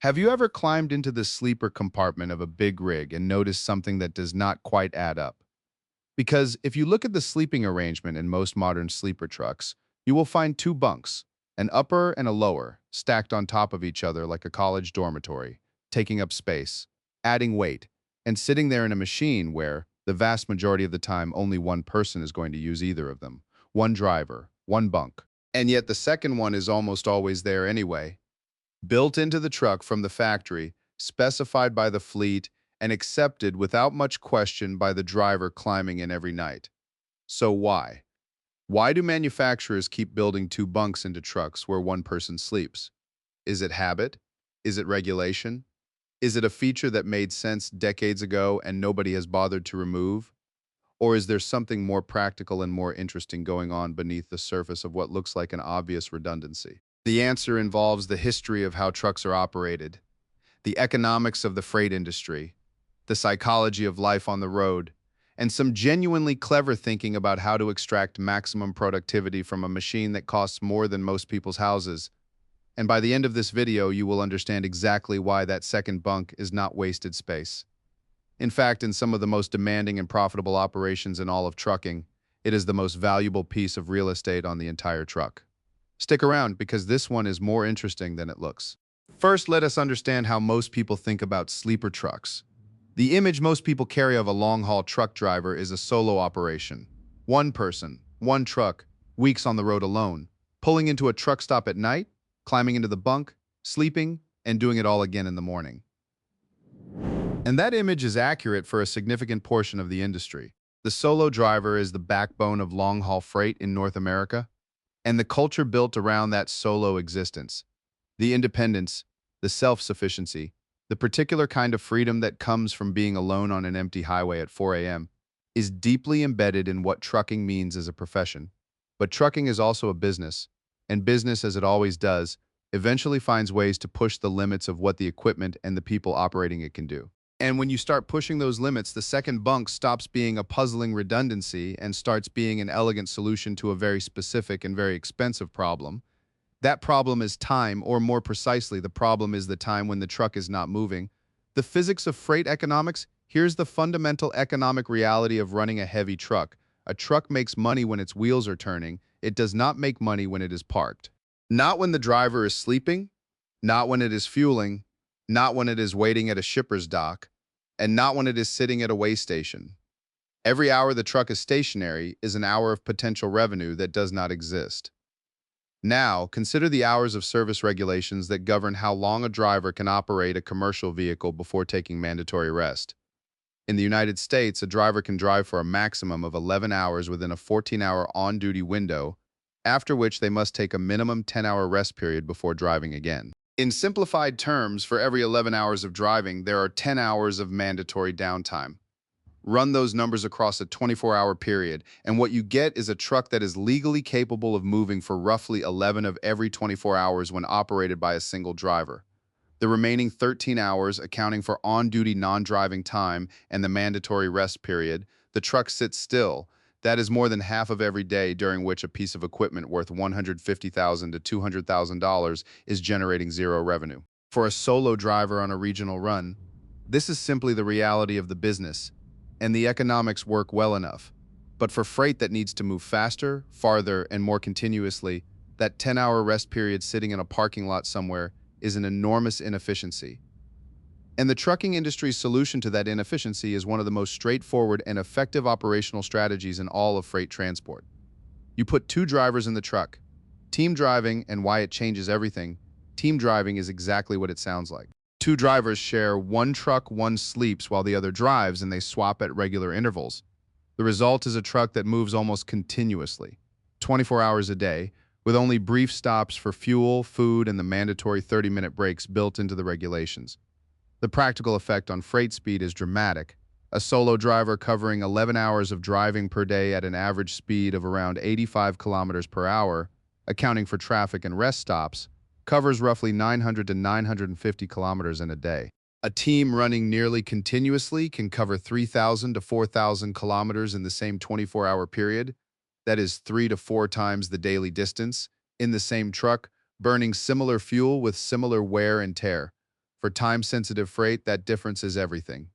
Have you ever climbed into the sleeper compartment of a big rig and noticed something that does not quite add up? Because if you look at the sleeping arrangement in most modern sleeper trucks, you will find two bunks, an upper and a lower, stacked on top of each other like a college dormitory, taking up space, adding weight, and sitting there in a machine where, the vast majority of the time, only one person is going to use either of them. One driver, one bunk. And yet the second one is almost always there anyway, built into the truck from the factory, specified by the fleet, and accepted without much question by the driver climbing in every night. So why? Why do manufacturers keep building two bunks into trucks where one person sleeps? Is it habit? Is it regulation? Is it a feature that made sense decades ago and nobody has bothered to remove? Or is there something more practical and more interesting going on beneath the surface of what looks like an obvious redundancy? The answer involves the history of how trucks are operated, the economics of the freight industry, the psychology of life on the road, and some genuinely clever thinking about how to extract maximum productivity from a machine that costs more than most people's houses. And by the end of this video, you will understand exactly why that second bunk is not wasted space. In fact, in some of the most demanding and profitable operations in all of trucking, it is the most valuable piece of real estate on the entire truck. Stick around because this one is more interesting than it looks. First, let us understand how most people think about sleeper trucks. The image most people carry of a long-haul truck driver is a solo operation. One person, one truck, weeks on the road alone, pulling into a truck stop at night, climbing into the bunk, sleeping, and doing it all again in the morning. And that image is accurate for a significant portion of the industry. The solo driver is the backbone of long-haul freight in North America, and the culture built around that solo existence. The independence, the self-sufficiency, the particular kind of freedom that comes from being alone on an empty highway at 4 a.m. is deeply embedded in what trucking means as a profession. But trucking is also a business, and business, as it always does, eventually finds ways to push the limits of what the equipment and the people operating it can do. And when you start pushing those limits, the second bunk stops being a puzzling redundancy and starts being an elegant solution to a very specific and very expensive problem. That problem is time, or more precisely, the problem is the time when the truck is not moving. The physics of freight economics, here's the fundamental economic reality of running a heavy truck. A truck makes money when its wheels are turning. It does not make money when it is parked. Not when the driver is sleeping, not when it is fueling, not when it is waiting at a shipper's dock, and not when it is sitting at a weigh station. Every hour the truck is stationary is an hour of potential revenue that does not exist. Now, consider the hours of service regulations that govern how long a driver can operate a commercial vehicle before taking mandatory rest. In the United States, a driver can drive for a maximum of 11 hours within a 14-hour on-duty window, after which they must take a minimum 10-hour rest period before driving again. In simplified terms, for every 11 hours of driving, there are 10 hours of mandatory downtime. Run those numbers across a 24-hour period, and what you get is a truck that is legally capable of moving for roughly 11 of every 24 hours when operated by a single driver. The remaining 13 hours, accounting for on-duty non-driving time and the mandatory rest period, the truck sits still. That is more than half of every day during which a piece of equipment worth $150,000 to $200,000 is generating zero revenue. For a solo driver on a regional run, this is simply the reality of the business, and the economics work well enough. But for freight that needs to move faster, farther, and more continuously, that 10-hour rest period sitting in a parking lot somewhere is an enormous inefficiency. And the trucking industry's solution to that inefficiency is one of the most straightforward and effective operational strategies in all of freight transport. You put two drivers in the truck. Team driving, and why it changes everything, team driving is exactly what it sounds like. Two drivers share one truck, one sleeps while the other drives, and they swap at regular intervals. The result is a truck that moves almost continuously, 24 hours a day, with only brief stops for fuel, food, and the mandatory 30-minute breaks built into the regulations. The practical effect on freight speed is dramatic. A solo driver covering 11 hours of driving per day at an average speed of around 85 kilometers per hour, accounting for traffic and rest stops, covers roughly 900 to 950 kilometers in a day. A team running nearly continuously can cover 3,000 to 4,000 kilometers in the same 24-hour period. That is 3 to 4 times the daily distance, in the same truck, burning similar fuel with similar wear and tear. For time-sensitive freight, that difference is everything.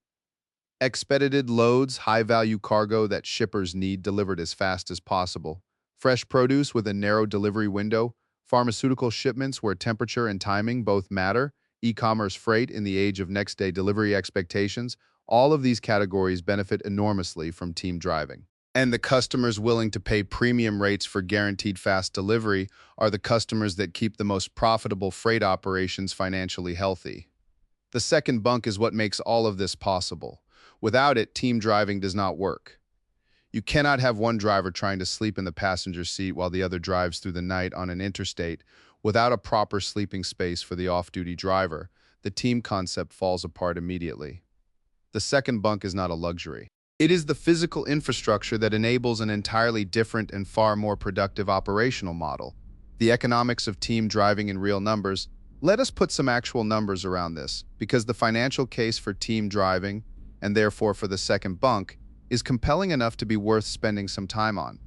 Expedited loads, high-value cargo that shippers need delivered as fast as possible. Fresh produce with a narrow delivery window. Pharmaceutical shipments where temperature and timing both matter. E-commerce freight in the age of next-day delivery expectations. All of these categories benefit enormously from team driving. And the customers willing to pay premium rates for guaranteed fast delivery are the customers that keep the most profitable freight operations financially healthy. The second bunk is what makes all of this possible. Without it, team driving does not work. You cannot have one driver trying to sleep in the passenger seat while the other drives through the night on an interstate without a proper sleeping space for the off-duty driver. The team concept falls apart immediately. The second bunk is not a luxury. It is the physical infrastructure that enables an entirely different and far more productive operational model. The economics of team driving in real numbers. Let us put some actual numbers around this, because the financial case for team driving, and therefore for the second bunk, is compelling enough to be worth spending some time on.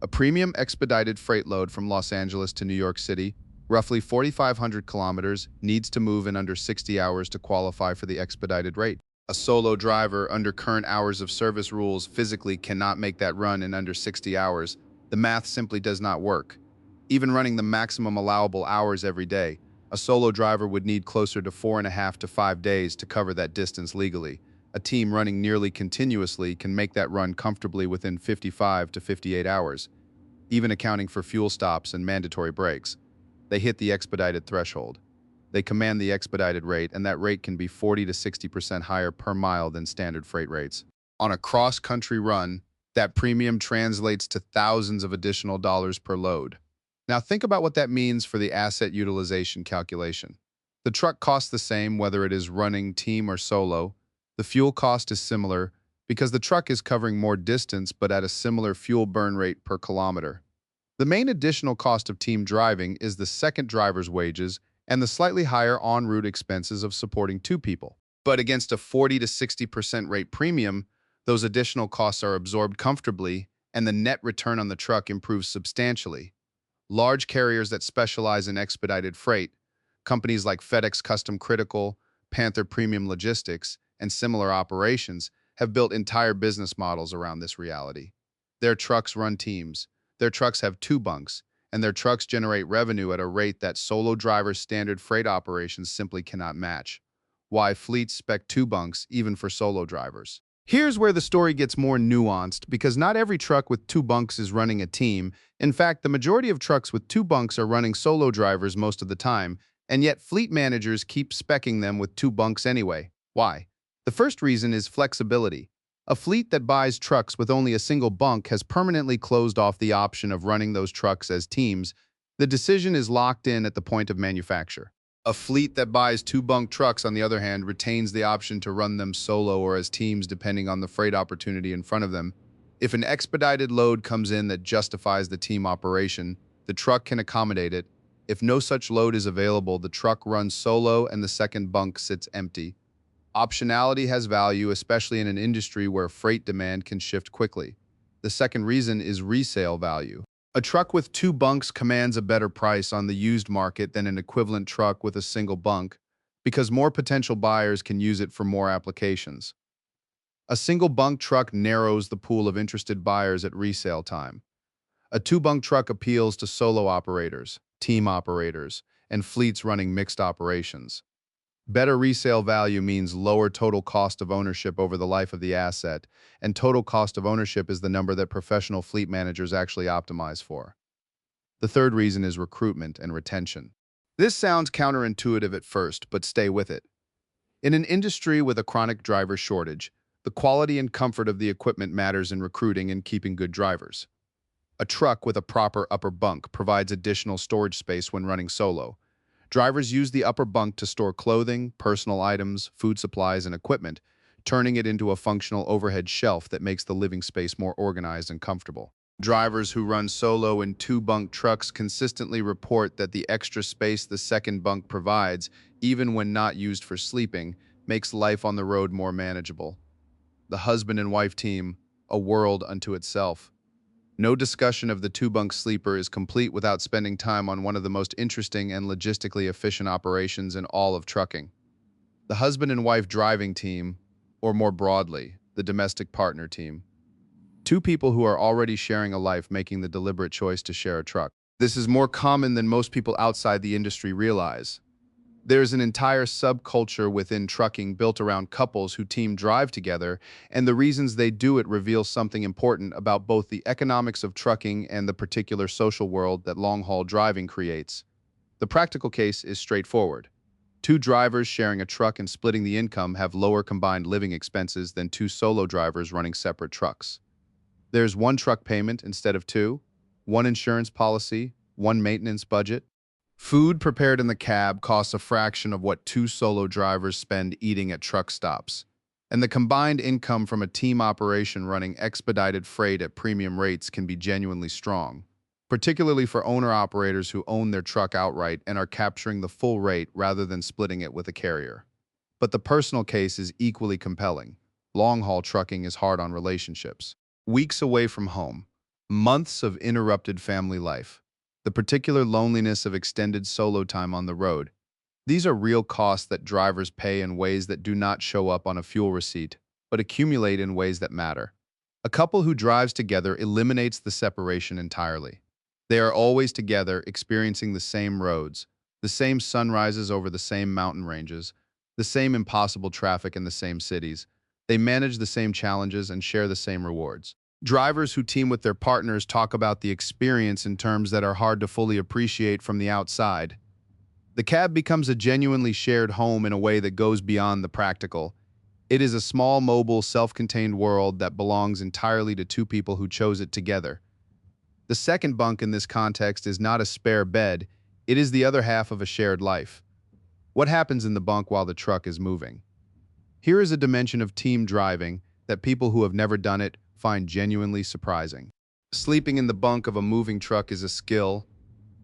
A premium expedited freight load from Los Angeles to New York City, roughly 4,500 kilometers, needs to move in under 60 hours to qualify for the expedited rate. A solo driver, under current hours of service rules, physically cannot make that run in under 60 hours. The math simply does not work. Even running the maximum allowable hours every day, a solo driver would need closer to 4.5 to 5 days to cover that distance legally. A team running nearly continuously can make that run comfortably within 55 to 58 hours, even accounting for fuel stops and mandatory breaks. They hit the expedited threshold. They command the expedited rate, and that rate can be 40 to 60% higher per mile than standard freight rates. On a cross-country run, that premium translates to thousands of additional dollars per load. Now think about what that means for the asset utilization calculation. The truck costs the same whether it is running team or solo. The fuel cost is similar because the truck is covering more distance but at a similar fuel burn rate per kilometer. The main additional cost of team driving is the second driver's wages and the slightly higher en route expenses of supporting two people. But against a 40 to 60% rate premium, those additional costs are absorbed comfortably and the net return on the truck improves substantially. Large carriers that specialize in expedited freight, companies like FedEx Custom Critical, Panther Premium Logistics, and similar operations, have built entire business models around this reality. Their trucks run teams, their trucks have two bunks, and their trucks generate revenue at a rate that solo driver standard freight operations simply cannot match. Why fleets spec two bunks even for solo drivers? Here's where the story gets more nuanced, because not every truck with two bunks is running a team. In fact, the majority of trucks with two bunks are running solo drivers most of the time, and yet fleet managers keep speccing them with two bunks anyway. Why? The first reason is flexibility. A fleet that buys trucks with only a single bunk has permanently closed off the option of running those trucks as teams. The decision is locked in at the point of manufacture. A fleet that buys two bunk trucks, on the other hand, retains the option to run them solo or as teams depending on the freight opportunity in front of them. If an expedited load comes in that justifies the team operation, the truck can accommodate it. If no such load is available, the truck runs solo and the second bunk sits empty. Optionality has value, especially in an industry where freight demand can shift quickly. The second reason is resale value. A truck with two bunks commands a better price on the used market than an equivalent truck with a single bunk, because more potential buyers can use it for more applications. A single bunk truck narrows the pool of interested buyers at resale time. A two-bunk truck appeals to solo operators, team operators, and fleets running mixed operations. Better resale value means lower total cost of ownership over the life of the asset, and total cost of ownership is the number that professional fleet managers actually optimize for. The third reason is recruitment and retention. This sounds counterintuitive at first, but stay with it. In an industry with a chronic driver shortage, the quality and comfort of the equipment matters in recruiting and keeping good drivers. A truck with a proper upper bunk provides additional storage space when running solo. Drivers use the upper bunk to store clothing, personal items, food supplies, and equipment, turning it into a functional overhead shelf that makes the living space more organized and comfortable. Drivers who run solo in two-bunk trucks consistently report that the extra space the second bunk provides, even when not used for sleeping, makes life on the road more manageable. The husband and wife team, a world unto itself. No discussion of the two-bunk sleeper is complete without spending time on one of the most interesting and logistically efficient operations in all of trucking: The husband and wife driving team, or more broadly, the domestic partner team. Two people who are already sharing a life making the deliberate choice to share a truck. This is more common than most people outside the industry realize. There's an entire subculture within trucking built around couples who team drive together, and the reasons they do it reveal something important about both the economics of trucking and the particular social world that long-haul driving creates. The practical case is straightforward. Two drivers sharing a truck and splitting the income have lower combined living expenses than two solo drivers running separate trucks. There's one truck payment instead of two, one insurance policy, one maintenance budget. Food prepared in the cab costs a fraction of what two solo drivers spend eating at truck stops. And the combined income from a team operation running expedited freight at premium rates can be genuinely strong, particularly for owner-operators who own their truck outright and are capturing the full rate rather than splitting it with a carrier. But the personal case is equally compelling. Long-haul trucking is hard on relationships. Weeks away from home, months of interrupted family life, the particular loneliness of extended solo time on the road. These are real costs that drivers pay in ways that do not show up on a fuel receipt, but accumulate in ways that matter. A couple who drives together eliminates the separation entirely. They are always together, experiencing the same roads, the same sunrises over the same mountain ranges, the same impossible traffic in the same cities. They manage the same challenges and share the same rewards. Drivers who team with their partners talk about the experience in terms that are hard to fully appreciate from the outside. The cab becomes a genuinely shared home in a way that goes beyond the practical. It is a small, mobile, self-contained world that belongs entirely to two people who chose it together. The second bunk in this context is not a spare bed, it is the other half of a shared life. What happens in the bunk while the truck is moving? Here is a dimension of team driving that people who have never done it find genuinely surprising. Sleeping in the bunk of a moving truck is a skill,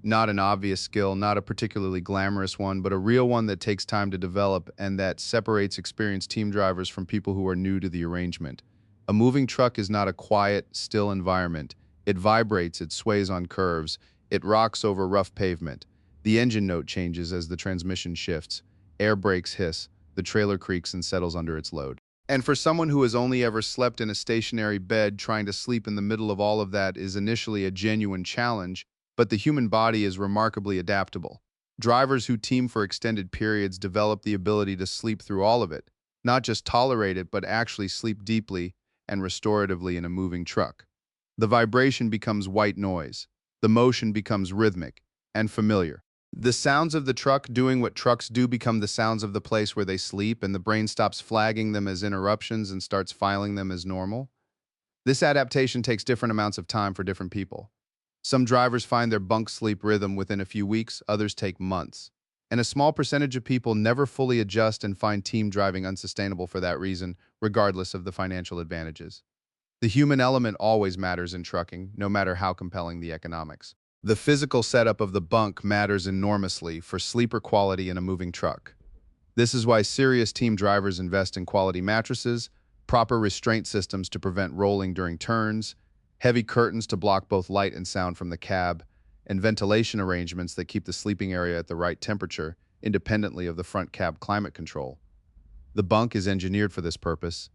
not an obvious skill, not a particularly glamorous one, but a real one that takes time to develop and that separates experienced team drivers from people who are new to the arrangement. A moving truck is not a quiet, still environment. It vibrates, it sways on curves, it rocks over rough pavement. The engine note changes as the transmission shifts. Air brakes hiss, the trailer creaks and settles under its load. And for someone who has only ever slept in a stationary bed, trying to sleep in the middle of all of that is initially a genuine challenge, but the human body is remarkably adaptable. Drivers who team for extended periods develop the ability to sleep through all of it, not just tolerate it, but actually sleep deeply and restoratively in a moving truck. The vibration becomes white noise. The motion becomes rhythmic and familiar. The sounds of the truck doing what trucks do become the sounds of the place where they sleep, and the brain stops flagging them as interruptions and starts filing them as normal. This adaptation takes different amounts of time for different people. Some drivers find their bunk sleep rhythm within a few weeks, others take months. And a small percentage of people never fully adjust and find team driving unsustainable for that reason, regardless of the financial advantages. The human element always matters in trucking, no matter how compelling the economics. The physical setup of the bunk matters enormously for sleeper quality in a moving truck. This is why serious team drivers invest in quality mattresses, proper restraint systems to prevent rolling during turns, heavy curtains to block both light and sound from the cab, and ventilation arrangements that keep the sleeping area at the right temperature, independently of the front cab climate control. The bunk is engineered for this purpose,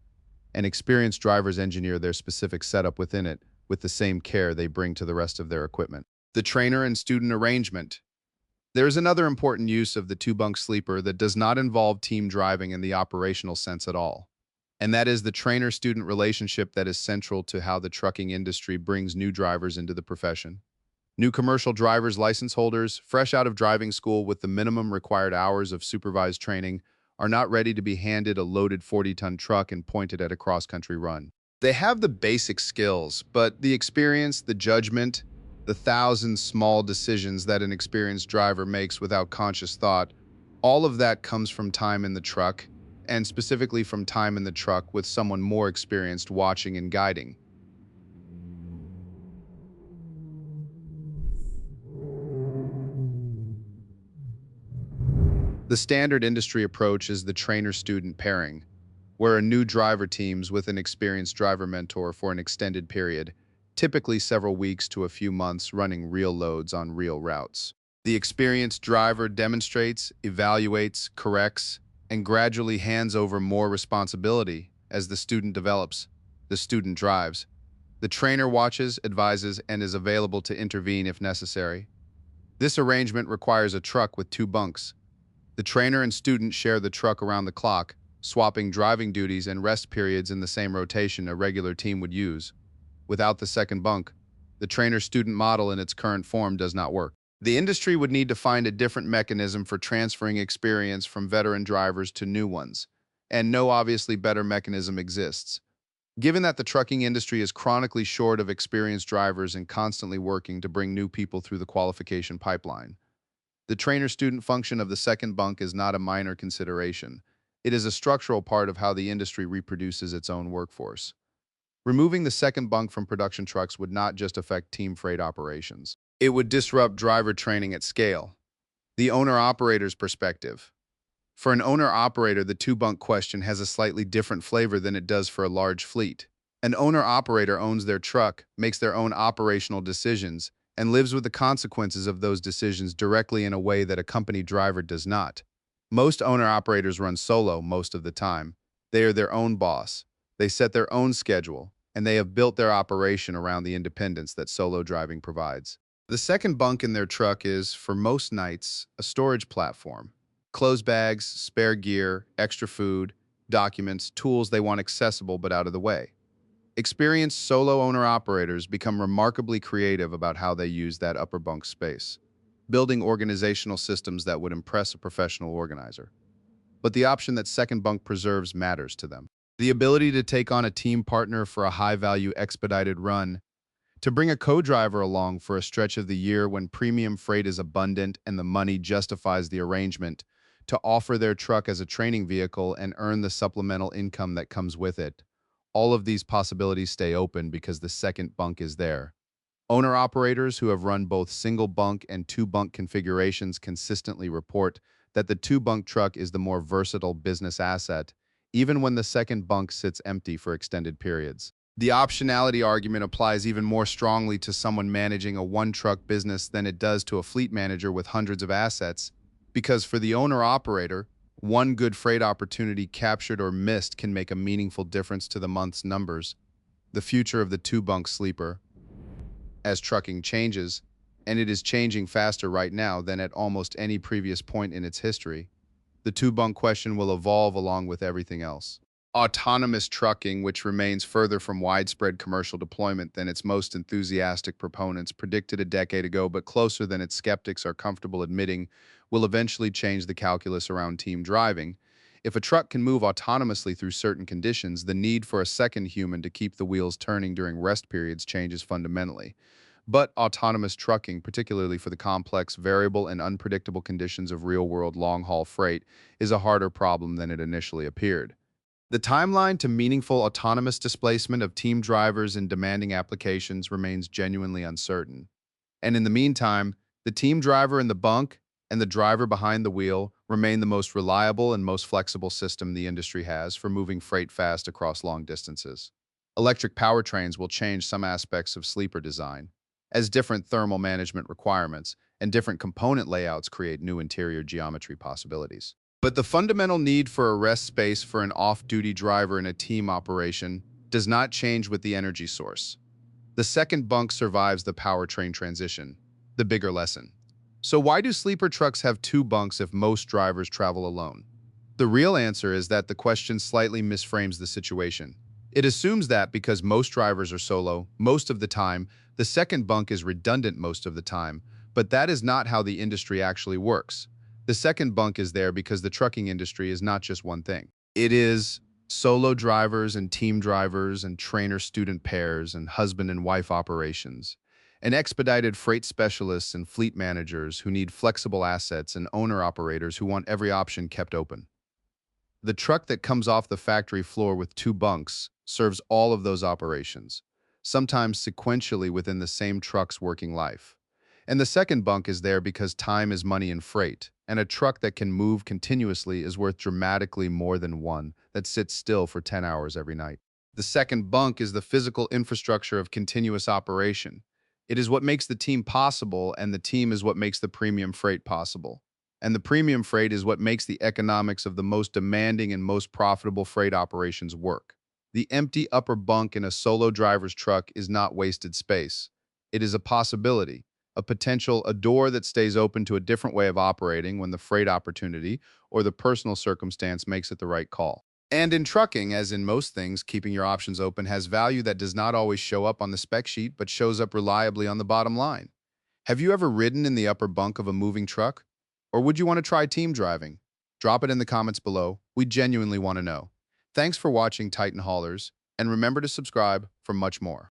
and experienced drivers engineer their specific setup within it with the same care they bring to the rest of their equipment. The trainer and student arrangement. There is another important use of the two-bunk sleeper that does not involve team driving in the operational sense at all. And that is the trainer-student relationship that is central to how the trucking industry brings new drivers into the profession. New commercial driver's license holders, fresh out of driving school with the minimum required hours of supervised training, are not ready to be handed a loaded 40-ton truck and pointed at a cross-country run. They have the basic skills, but the experience, the judgment, the thousand small decisions that an experienced driver makes without conscious thought, all of that comes from time in the truck, and specifically from time in the truck with someone more experienced watching and guiding. The standard industry approach is the trainer-student pairing, where a new driver teams with an experienced driver mentor for an extended period, typically several weeks to a few months, running real loads on real routes. The experienced driver demonstrates, evaluates, corrects, and gradually hands over more responsibility as the student develops, the student drives. The trainer watches, advises, and is available to intervene if necessary. This arrangement requires a truck with two bunks. The trainer and student share the truck around the clock, swapping driving duties and rest periods in the same rotation a regular team would use. Without the second bunk, the trainer-student model in its current form does not work. The industry would need to find a different mechanism for transferring experience from veteran drivers to new ones, and no obviously better mechanism exists. Given that the trucking industry is chronically short of experienced drivers and constantly working to bring new people through the qualification pipeline, the trainer-student function of the second bunk is not a minor consideration. It is a structural part of how the industry reproduces its own workforce. Removing the second bunk from production trucks would not just affect team freight operations. It would disrupt driver training at scale. The owner-operator's perspective. For an owner-operator, the two-bunk question has a slightly different flavor than it does for a large fleet. An owner-operator owns their truck, makes their own operational decisions, and lives with the consequences of those decisions directly in a way that a company driver does not. Most owner-operators run solo most of the time. They are their own boss. They set their own schedule, and they have built their operation around the independence that solo driving provides. The second bunk in their truck is, for most nights, a storage platform. Clothes bags, spare gear, extra food, documents, tools they want accessible but out of the way. Experienced solo owner-operators become remarkably creative about how they use that upper bunk space, building organizational systems that would impress a professional organizer. But the option that second bunk preserves matters to them. The ability to take on a team partner for a high-value expedited run, to bring a co-driver along for a stretch of the year when premium freight is abundant and the money justifies the arrangement, to offer their truck as a training vehicle and earn the supplemental income that comes with it. All of these possibilities stay open because the second bunk is there. Owner-operators who have run both single-bunk and two-bunk configurations consistently report that the two-bunk truck is the more versatile business asset, even when the second bunk sits empty for extended periods. The optionality argument applies even more strongly to someone managing a one-truck business than it does to a fleet manager with hundreds of assets, because for the owner-operator, one good freight opportunity captured or missed can make a meaningful difference to the month's numbers. The future of the two-bunk sleeper, as trucking changes, and it is changing faster right now than at almost any previous point in its history, the two-bunk question will evolve along with everything else. Autonomous trucking, which remains further from widespread commercial deployment than its most enthusiastic proponents predicted a decade ago, but closer than its skeptics are comfortable admitting, will eventually change the calculus around team driving. If a truck can move autonomously through certain conditions, the need for a second human to keep the wheels turning during rest periods changes fundamentally. But autonomous trucking, particularly for the complex, variable, and unpredictable conditions of real-world long-haul freight, is a harder problem than it initially appeared. The timeline to meaningful autonomous displacement of team drivers in demanding applications remains genuinely uncertain. And in the meantime, the team driver in the bunk and the driver behind the wheel remain the most reliable and most flexible system the industry has for moving freight fast across long distances. Electric powertrains will change some aspects of sleeper design, as different thermal management requirements and different component layouts create new interior geometry possibilities. But the fundamental need for a rest space for an off-duty driver in a team operation does not change with the energy source. The second bunk survives the powertrain transition, the bigger lesson. So why do sleeper trucks have two bunks if most drivers travel alone? The real answer is that the question slightly misframes the situation. It assumes that because most drivers are solo most of the time, the second bunk is redundant most of the time, but that is not how the industry actually works. The second bunk is there because the trucking industry is not just one thing. It is solo drivers and team drivers and trainer-student pairs and husband and wife operations, and expedited freight specialists and fleet managers who need flexible assets and owner-operators who want every option kept open. The truck that comes off the factory floor with two bunks serves all of those operations, sometimes sequentially within the same truck's working life. And the second bunk is there because time is money in freight, and a truck that can move continuously is worth dramatically more than one that sits still for 10 hours every night. The second bunk is the physical infrastructure of continuous operation. It is what makes the team possible, and the team is what makes the premium freight possible. And the premium freight is what makes the economics of the most demanding and most profitable freight operations work. The empty upper bunk in a solo driver's truck is not wasted space. It is a possibility, a potential, a door that stays open to a different way of operating when the freight opportunity or the personal circumstance makes it the right call. And in trucking, as in most things, keeping your options open has value that does not always show up on the spec sheet but shows up reliably on the bottom line. Have you ever ridden in the upper bunk of a moving truck? Or would you want to try team driving? Drop it in the comments below. We genuinely want to know. Thanks for watching Titan Haulers, and remember to subscribe for much more.